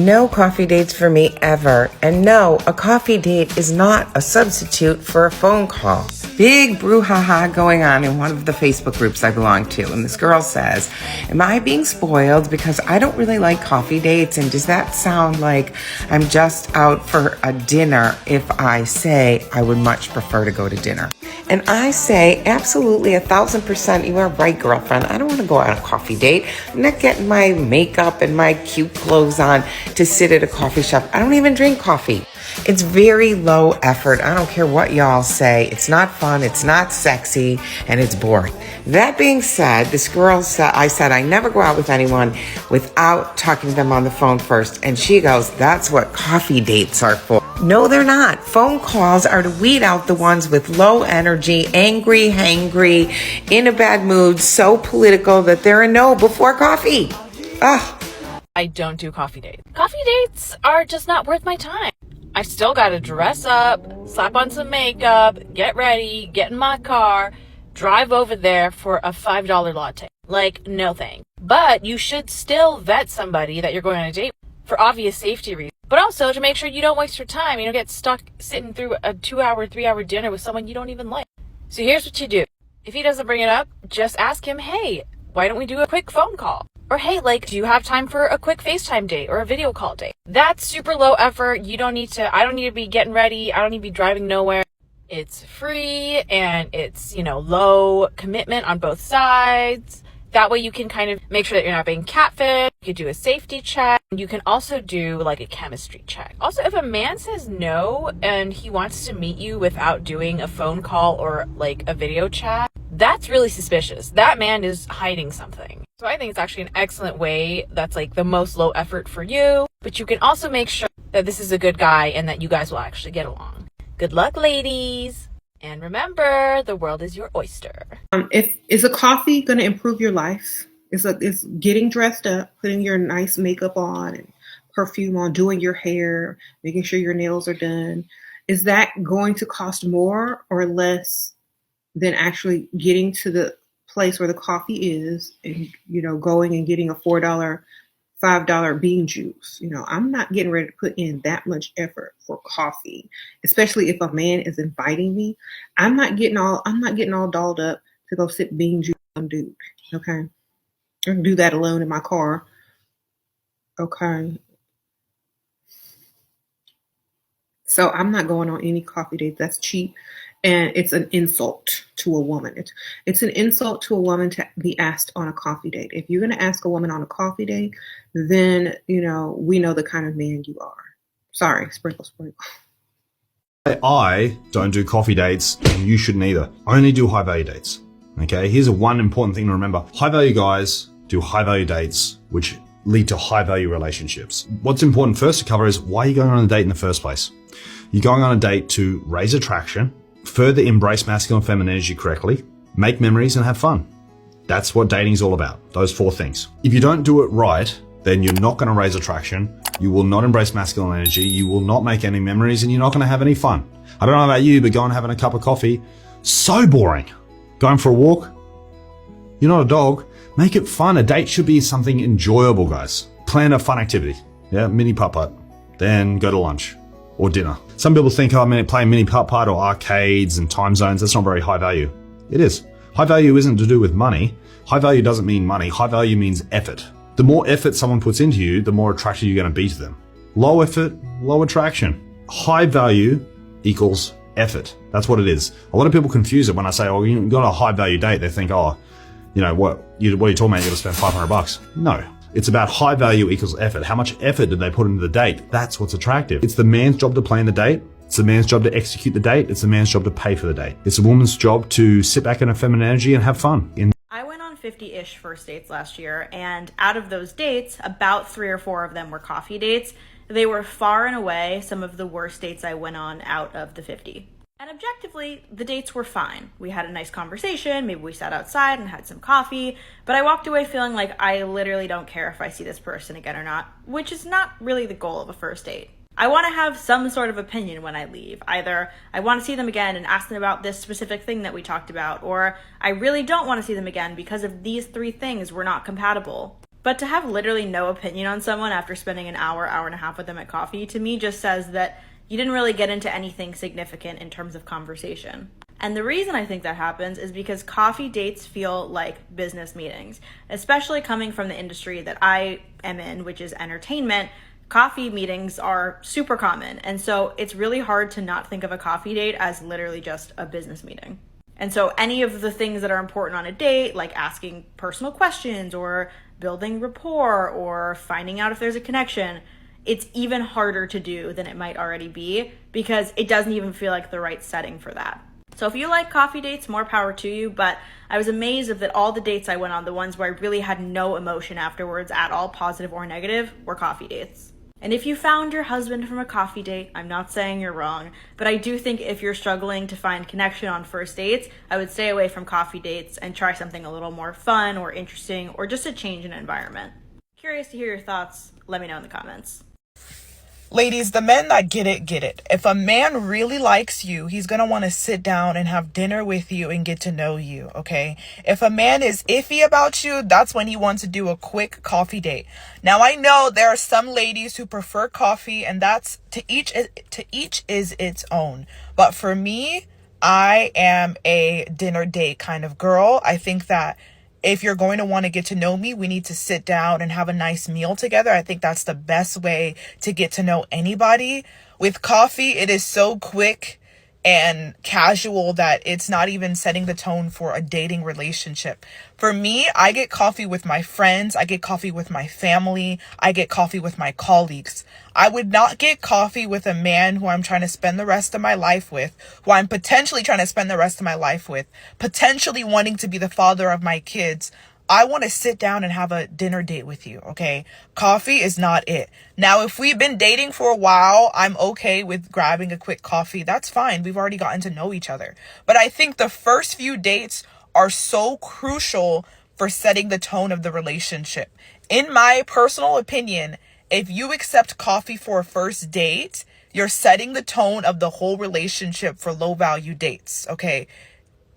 No coffee dates for me ever. And no, a coffee date is not a substitute for a phone call. Big brouhaha going on in one of the Facebook groups I belong to. And this girl says, am I being spoiled because I don't really like coffee dates? And does that sound like I'm just out for a dinner if I say I would much prefer to go to dinner? And I say, absolutely, 1,000%, you are right, girlfriend. I don't want to go on a coffee date. I'm not getting my makeup and my cute clothes on to sit at a coffee shop. I don't even drink coffee. It's very low effort. I don't care what y'all say. It's not fun, it's not sexy, and it's boring. That being said, this girl said, I never go out with anyone without talking to them on the phone first. And she goes, that's what coffee dates are for. No, they're not. Phone calls are to weed out the ones with low energy, angry, hangry, in a bad mood, so political that they're a no before coffee. Ugh. I don't do coffee dates. Coffee dates are just not worth my time. I still gotta dress up, slap on some makeup, get ready, get in my car, drive over there for a $5 latte. Like, no thanks. But you should still vet somebody that you're going on a date with for obvious safety reasons. But also to make sure you don't waste your time. You don't get stuck sitting through a 2-hour, 3-hour dinner with someone you don't even like. So here's what you do. If he doesn't bring it up, just ask him, hey, why don't we do a quick phone call? Or hey, like, do you have time for a quick FaceTime date or a video call date? That's super low effort. I don't need to be getting ready. I don't need to be driving nowhere. It's free and it's, low commitment on both sides. That way you can kind of make sure that you're not being catfished. You could do a safety check. You can also do like a chemistry check. Also, if a man says no and he wants to meet you without doing a phone call or like a video chat, that's really suspicious. That man is hiding something. So I think it's actually an excellent way that's like the most low effort for you. But you can also make sure that this is a good guy and that you guys will actually get along. Good luck, ladies. And remember, the world is your oyster. Is a coffee going to improve your life? Is getting dressed up, putting your nice makeup on and perfume on, doing your hair, making sure your nails are done, is that going to cost more or less than actually getting to the place where the coffee is and, going and getting a $4, $5 bean juice? I'm not getting ready to put in that much effort for coffee, especially if a man is inviting me. I'm not getting all dolled up to go sip bean juice with some dude. Okay. I can do that alone in my car. Okay. So I'm not going on any coffee dates. That's cheap. And it's an insult to a woman. It's an insult to a woman to be asked on a coffee date. If you're going to ask a woman on a coffee date, then, we know the kind of man you are. Sorry, sprinkle. I don't do coffee dates, and you shouldn't either. I only do high value dates. Okay, here's one important thing to remember. High value guys do high value dates, which lead to high value relationships. What's important first to cover is why you're going on a date in the first place. You're going on a date to raise attraction, further embrace masculine and feminine energy correctly, make memories and have fun. That's what dating is all about, those 4 things. If you don't do it right, then you're not going to raise attraction, you will not embrace masculine energy, you will not make any memories, and you're not going to have any fun. I don't know about you, but going and having a cup of coffee, so boring. Going for a walk, you're not a dog. Make it fun. A date should be something enjoyable, guys. Plan a fun activity. Yeah, mini putt-putt. Then go to lunch or dinner. Some people think, playing mini putt-putt or arcades and time zones, that's not very high value. It is. High value isn't to do with money. High value doesn't mean money. High value means effort. The more effort someone puts into you, the more attracted you're going to be to them. Low effort, low attraction. High value equals effort. That's what it is. A lot of people confuse it when I say, oh, you got a high value date. They think, what are you talking about? You're going to spend $500. No. It's about high value equals effort. How much effort did they put into the date? That's what's attractive. It's the man's job to plan the date. It's the man's job to execute the date. It's the man's job to pay for the date. It's a woman's job to sit back in her feminine energy and have fun. I went on 50-ish first dates last year, and out of those dates, about 3 or 4 of them were coffee dates. They were far and away some of the worst dates I went on out of the 50. And objectively, the dates were fine. We had a nice conversation, maybe we sat outside and had some coffee, but I walked away feeling like I literally don't care if I see this person again or not, which is not really the goal of a first date. I want to have some sort of opinion when I leave. Either I want to see them again and ask them about this specific thing that we talked about, or I really don't want to see them again because of these 3 things were not compatible. But to have literally no opinion on someone after spending an hour, hour and a half with them at coffee, to me just says that you didn't really get into anything significant in terms of conversation. And the reason I think that happens is because coffee dates feel like business meetings, especially coming from the industry that I am in, which is entertainment. Coffee meetings are super common. And so it's really hard to not think of a coffee date as literally just a business meeting. And so any of the things that are important on a date, like asking personal questions or building rapport or finding out if there's a connection, it's even harder to do than it might already be because it doesn't even feel like the right setting for that. So if you like coffee dates, more power to you, but I was amazed that all the dates I went on, the ones where I really had no emotion afterwards at all, positive or negative, were coffee dates. And if you found your husband from a coffee date, I'm not saying you're wrong, but I do think if you're struggling to find connection on first dates, I would stay away from coffee dates and try something a little more fun or interesting or just a change in environment. Curious to hear your thoughts. Let me know in the comments. Ladies, the men that get it, get it. If a man really likes you, he's going to want to sit down and have dinner with you and get to know you, okay? If a man is iffy about you, that's when he wants to do a quick coffee date. Now, I know there are some ladies who prefer coffee, and that's to each is its own. But for me, I am a dinner date kind of girl. I think that if you're going to want to get to know me, we need to sit down and have a nice meal together. I think that's the best way to get to know anybody. With coffee, it is so quick and casual that it's not even setting the tone for a dating relationship. For me, I get coffee with my friends. I get coffee with my family. I get coffee with my colleagues. I would not get coffee with a man who I'm trying to spend the rest of my life with, who I'm potentially trying to spend the rest of my life with, potentially wanting to be the father of my kids. I want to sit down and have a dinner date with you, okay? Coffee is not it. Now, if we've been dating for a while, I'm okay with grabbing a quick coffee. That's fine. We've already gotten to know each other. But I think the first few dates are so crucial for setting the tone of the relationship. In my personal opinion, if you accept coffee for a first date, you're setting the tone of the whole relationship for low-value dates, okay?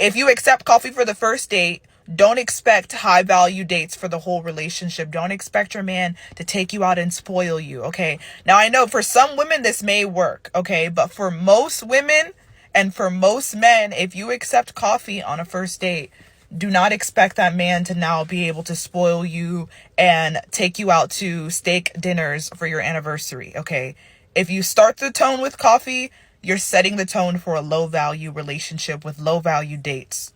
If you accept coffee for the first date, don't expect high value dates for the whole relationship. Don't expect your man to take you out and spoil you, okay? Now, I know for some women this may work, okay? But for most women and for most men, if you accept coffee on a first date, do not expect that man to now be able to spoil you and take you out to steak dinners for your anniversary, okay? If you start the tone with coffee, you're setting the tone for a low value relationship with low value dates.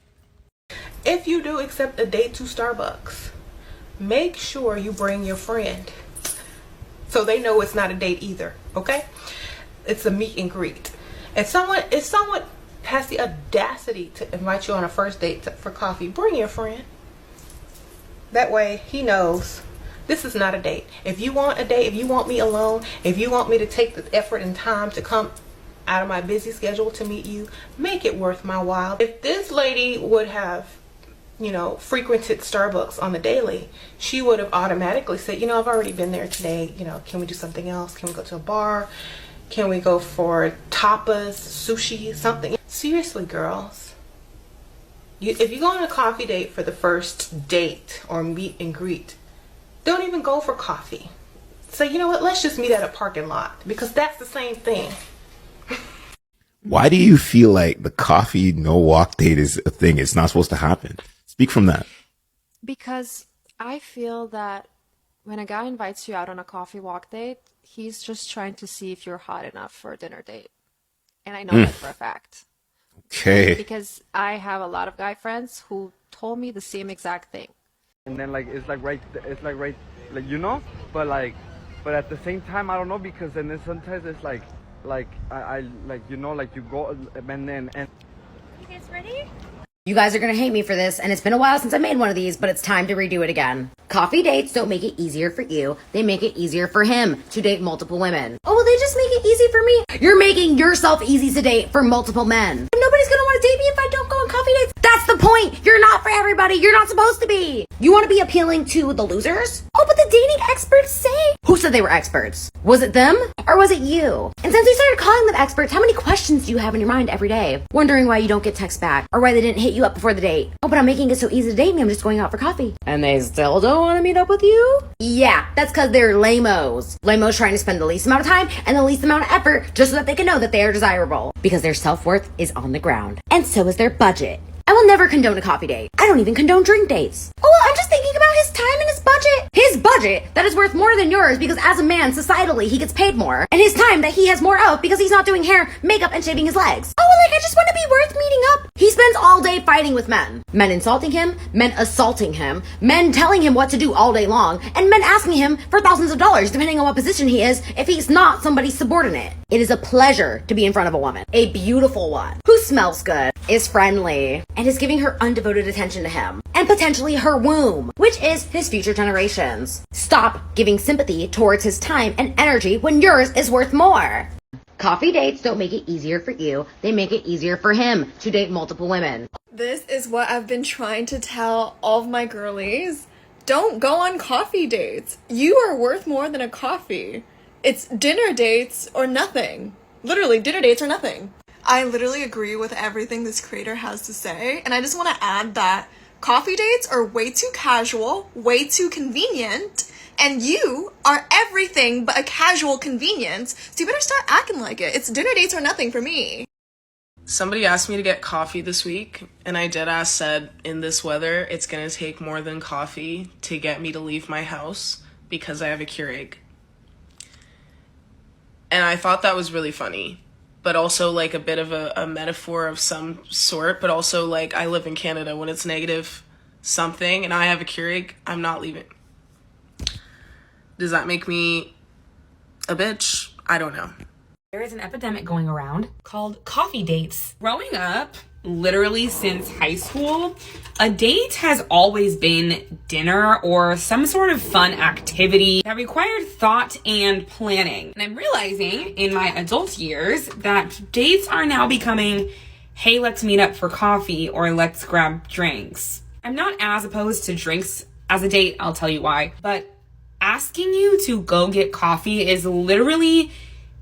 If you do accept a date to Starbucks, make sure you bring your friend so they know it's not a date either, okay? It's a meet and greet. If someone has the audacity to invite you on a first date for coffee, bring your friend. That way he knows this is not a date. If you want a date, if you want me alone, if you want me to take the effort and time to come out of my busy schedule to meet you, make it worth my while. If this lady would have, frequented Starbucks on the daily, she would have automatically said, I've already been there today, can we do something else? Can we go to a bar? Can we go for tapas, sushi, something? Seriously, girls, if you go on a coffee date for the first date or meet and greet, don't even go for coffee. Say, you know what, let's just meet at a parking lot, because that's the same thing. Why do you feel like the coffee no walk date is a thing? It's not supposed to happen. Speak from that. Because I feel that when a guy invites you out on a coffee walk date, he's just trying to see if you're hot enough for a dinner date. And I know that for a fact. Okay. Because I have a lot of guy friends who told me the same exact thing. And then but at the same time, I don't know, because then sometimes it's you go and then. You guys ready? You guys are gonna hate me for this, and it's been a while since I made one of these, but it's time to redo it again. Coffee dates don't make it easier for you, they make it easier for him to date multiple women. Oh, well, they just make it easy for me? You're making yourself easy to date for multiple men. nobody's gonna want to date me if I don't go on coffee dates. That's the point. You're not for everybody. You're not supposed to be. You want to be appealing to the losers? Oh, but the dating experts say. Who said they were experts? Was it them or was it you? And since we started calling them experts, how many questions do you have in your mind every day? Wondering why you don't get texts back or why they didn't hit you up before the date. Oh, but I'm making it so easy to date me. I'm just going out for coffee. And they still don't want to meet up with you? Yeah, that's because they're lame-os. Lame-os trying to spend the least amount of time and the least amount of effort just so that they can know that they are desirable. Because their self-worth is on the ground. And so is their budget. I will never condone a coffee date. I don't even condone drink dates. Oh, well, I'm just thinking about his time and his budget. His budget that is worth more than yours because as a man, societally, he gets paid more. And his time that he has more of because he's not doing hair, makeup, and shaving his legs. Oh, well, like, I just want to be worth meeting up. He spends all day fighting with men. Men insulting him, men assaulting him, men telling him what to do all day long, and men asking him for thousands of dollars depending on what position he is if he's not somebody's subordinate. It is a pleasure to be in front of a woman. A beautiful one. Who smells good, is friendly, and is giving her undevoted attention to him. And potentially her womb, which is his future generations. Stop giving sympathy towards his time and energy when yours is worth more. Coffee dates don't make it easier for you. They make it easier for him to date multiple women. This is what I've been trying to tell all of my girlies. Don't go on coffee dates. You are worth more than a coffee. It's dinner dates or nothing. Literally, dinner dates or nothing. I literally agree with everything this creator has to say, and I just want to add that coffee dates are way too casual, way too convenient, and you are everything but a casual convenience, so you better start acting like it. It's dinner dates or nothing for me. Somebody asked me to get coffee this week, and I deadass said, in this weather, it's gonna take more than coffee to get me to leave my house because I have a Keurig. And I thought that was really funny, but also like a bit of a metaphor of some sort, but also like I live in Canada. When it's negative something and I have a Keurig, I'm not leaving. Does that make me a bitch? I don't know. There is an epidemic going around called coffee dates. Growing up, literally since high school, a date has always been dinner or some sort of fun activity that required thought and planning. And I'm realizing in my adult years that dates are now becoming, hey, let's meet up for coffee or let's grab drinks. I'm not as opposed to drinks as a date, I'll tell you why, but asking you to go get coffee is literally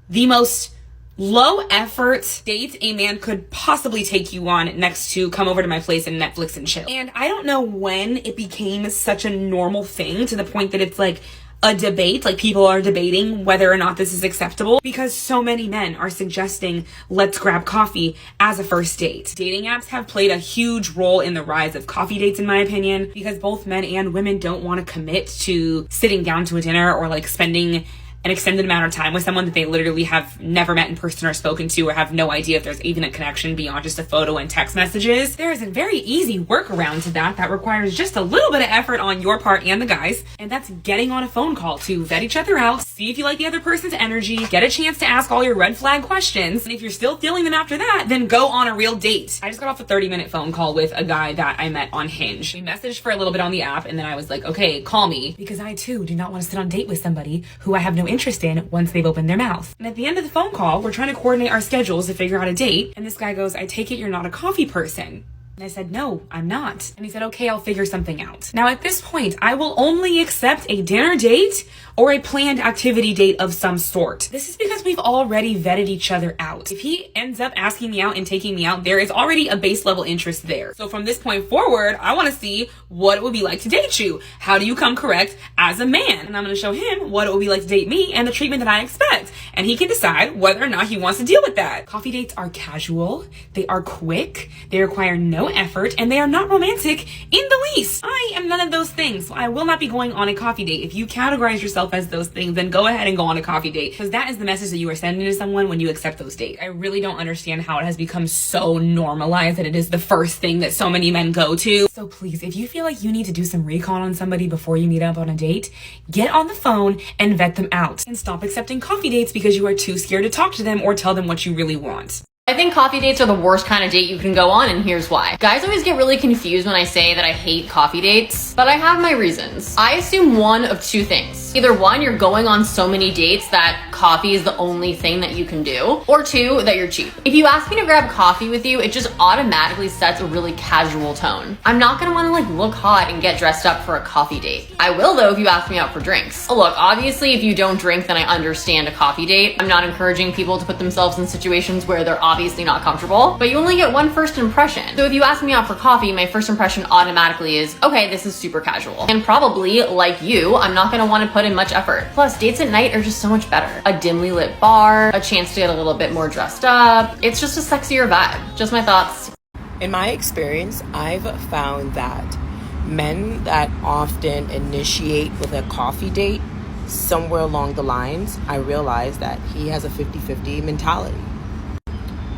the most low effort date a man could possibly take you on, next to come over to my place and Netflix and chill. And I don't know when it became such a normal thing to the point that it's like a debate, like people are debating whether or not this is acceptable, because so many men are suggesting let's grab coffee as a first date. Dating apps have played a huge role in the rise of coffee dates, in my opinion, because both men and women don't want to commit to sitting down to a dinner or like spending an extended amount of time with someone that they literally have never met in person or spoken to, or have no idea if there's even a connection beyond just a photo and text messages. There is a very easy workaround to that requires just a little bit of effort on your part and the guys, and that's getting on a phone call to vet each other out, see if you like the other person's energy, get a chance to ask all your red flag questions, and if you're still feeling them after that, then go on a real date. I just got off a 30-minute phone call with a guy that I met on Hinge. We messaged for a little bit on the app, and then I was like, okay, call me, because I too do not want to sit on a date with somebody who I have no interest in once they've opened their mouth. And at the end of the phone call, we're trying to coordinate our schedules to figure out a date. And this guy goes, I take it you're not a coffee person. And I said, no, I'm not. And he said, okay, I'll figure something out. Now at this point, I will only accept a dinner date or a planned activity date of some sort. This is because we've already vetted each other out. If he ends up asking me out and taking me out, there is already a base level interest there. So from this point forward, I want to see what it would be like to date you. How do you come correct as a man? And I'm going to show him what it would be like to date me and the treatment that I expect. And he can decide whether or not he wants to deal with that. Coffee dates are casual, they are quick, they require no effort, and they are not romantic in the least. I am none of those things, so I will not be going on a coffee date. If you categorize yourself as those things, then go ahead and go on a coffee date, because that is the message that you are sending to someone when you accept those dates. I really don't understand how it has become so normalized that it is the first thing that so many men go to. So please, if you feel like you need to do some recon on somebody before you meet up on a date, get on the phone and vet them out, and stop accepting coffee dates because you are too scared to talk to them or tell them what you really want. I think coffee dates are the worst kind of date you can go on, and here's why. Guys always get really confused when I say that I hate coffee dates, but I have my reasons. I assume one of two things. dates. Either one, you're going on so many dates that coffee is the only thing that you can do, or two, that you're cheap. If you ask me to grab coffee with you, it just automatically sets a really casual tone. I'm not gonna wanna like look hot and get dressed up for a coffee date. I will though if you ask me out for drinks. Look, obviously if you don't drink, then I understand a coffee date. I'm not encouraging people to put themselves in situations where they're obviously not comfortable, but you only get one first impression. So if you ask me out for coffee, my first impression automatically is, okay, this is super casual. And probably, like you, I'm not gonna wanna put in much effort. Plus, dates at night are just so much better. A dimly lit bar, a chance to get a little bit more dressed up. It's just a sexier vibe. Just my thoughts. In my experience, I've found that men that often initiate with a coffee date, somewhere along the lines, I realize that he has a 50-50 mentality.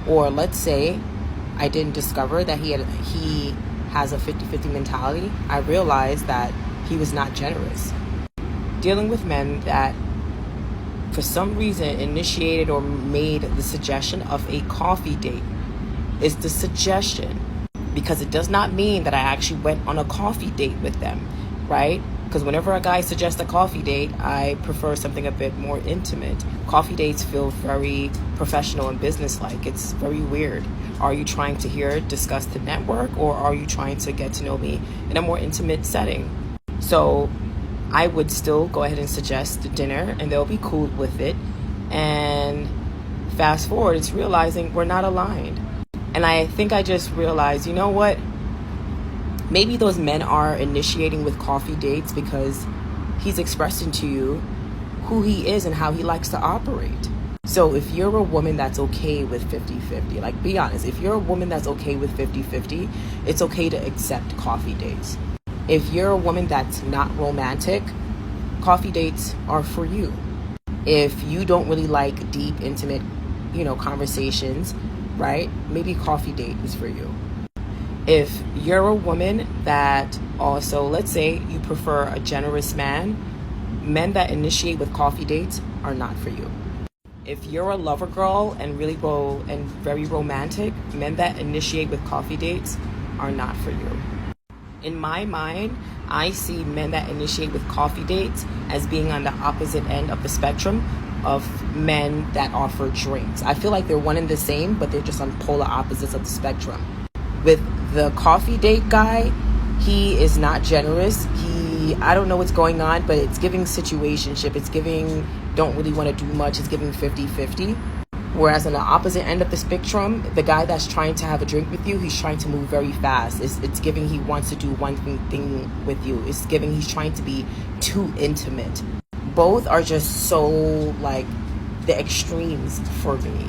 Or let's say I didn't discover that he has a 50-50 mentality. I realized that he was not generous. Dealing with men that for some reason initiated or made the suggestion of a coffee date is the suggestion, because it does not mean that I actually went on a coffee date with them, right? Because whenever a guy suggests a coffee date, I prefer something a bit more intimate. Coffee dates feel very professional and businesslike. It's very weird. Are you trying to discuss the network, or are you trying to get to know me in a more intimate setting? So I would still go ahead and suggest dinner, and they'll be cool with it. And fast forward, it's realizing we're not aligned. And I think I just realized, you know what? Maybe those men are initiating with coffee dates because he's expressing to you who he is and how he likes to operate. So if you're a woman that's okay with 50-50, like be honest, if you're a woman that's okay with 50-50, it's okay to accept coffee dates. If you're a woman that's not romantic, coffee dates are for you. If you don't really like deep, intimate, conversations, right? Maybe coffee date is for you. If you're a woman that also, let's say you prefer a generous man, men that initiate with coffee dates are not for you. If you're a lover girl and very romantic, men that initiate with coffee dates are not for you. In my mind, I see men that initiate with coffee dates as being on the opposite end of the spectrum of men that offer drinks. I feel like they're one and the same, but they're just on polar opposites of the spectrum. With the coffee date guy, he is not generous. I don't know what's going on, but it's giving situationship. It's giving don't really want to do much. It's giving 50-50. Whereas on the opposite end of the spectrum, the guy that's trying to have a drink with you, he's trying to move very fast. It's giving he wants to do one thing with you. It's giving he's trying to be too intimate. Both are just so like the extremes for me.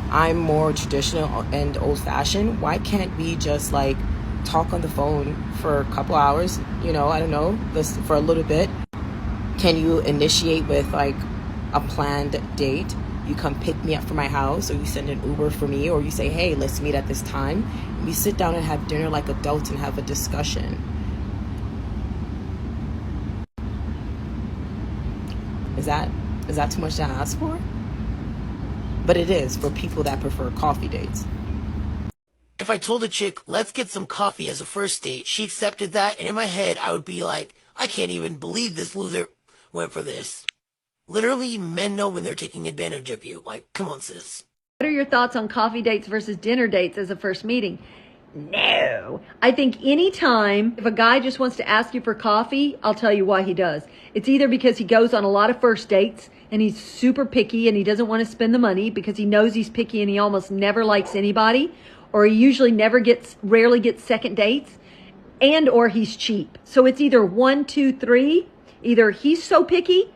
I'm more traditional and old-fashioned. Why can't we just like talk on the phone for a couple hours? I don't know, for a little bit. Can you initiate with like a planned date? You come pick me up from my house, or you send an Uber for me, or you say, hey, let's meet at this time. We sit down and have dinner like adults and have a discussion. Is that too much to ask for? But it is for people that prefer coffee dates. If I told a chick, let's get some coffee as a first date, she accepted that, and in my head, I would be like, I can't even believe this loser went for this. Literally, men know when they're taking advantage of you. Like, come on, sis. What are your thoughts on coffee dates versus dinner dates as a first meeting? No. I think anytime, if a guy just wants to ask you for coffee, I'll tell you why he does. It's either because he goes on a lot of first dates and he's super picky and he doesn't want to spend the money because he knows he's picky and he almost never likes anybody, or he usually rarely gets second dates, and or he's cheap. So it's either 1, 2, 3. Either he's so picky,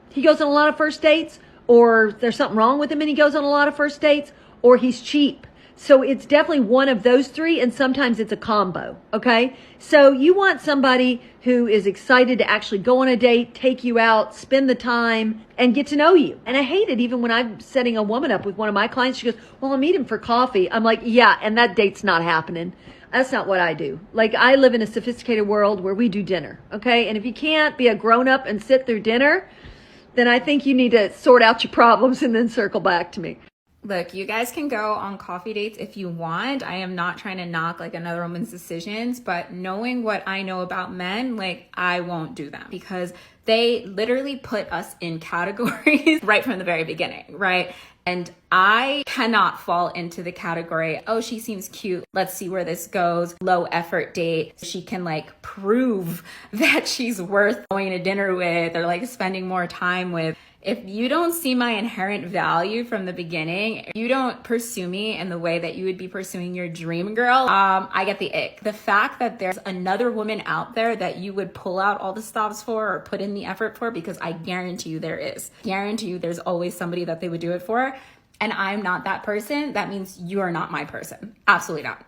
he goes on a lot of first dates, or there's something wrong with him and he goes on a lot of first dates, or he's cheap. So it's definitely one of those three, and sometimes it's a combo, okay? So you want somebody who is excited to actually go on a date, take you out, spend the time, and get to know you. And I hate it even when I'm setting a woman up with one of my clients. She goes, well, I'll meet him for coffee. I'm like, yeah, and that date's not happening. That's not what I do. Like, I live in a sophisticated world where we do dinner, okay? And if you can't be a grown-up and sit through dinner, then I think you need to sort out your problems and then circle back to me. Look, you guys can go on coffee dates if you want. I am not trying to knock like another woman's decisions, but knowing what I know about men, like I won't do them because they literally put us in categories right from the very beginning, right? And I cannot fall into the category, oh, she seems cute, let's see where this goes, low effort date. She can like prove that she's worth going to dinner with or like spending more time with. If you don't see my inherent value from the beginning, you don't pursue me in the way that you would be pursuing your dream girl, I get the ick. The fact that there's another woman out there that you would pull out all the stops for or put in the effort for, because I guarantee you there is. Guarantee you there's always somebody that they would do it for. And I'm not that person. That means you are not my person. Absolutely not.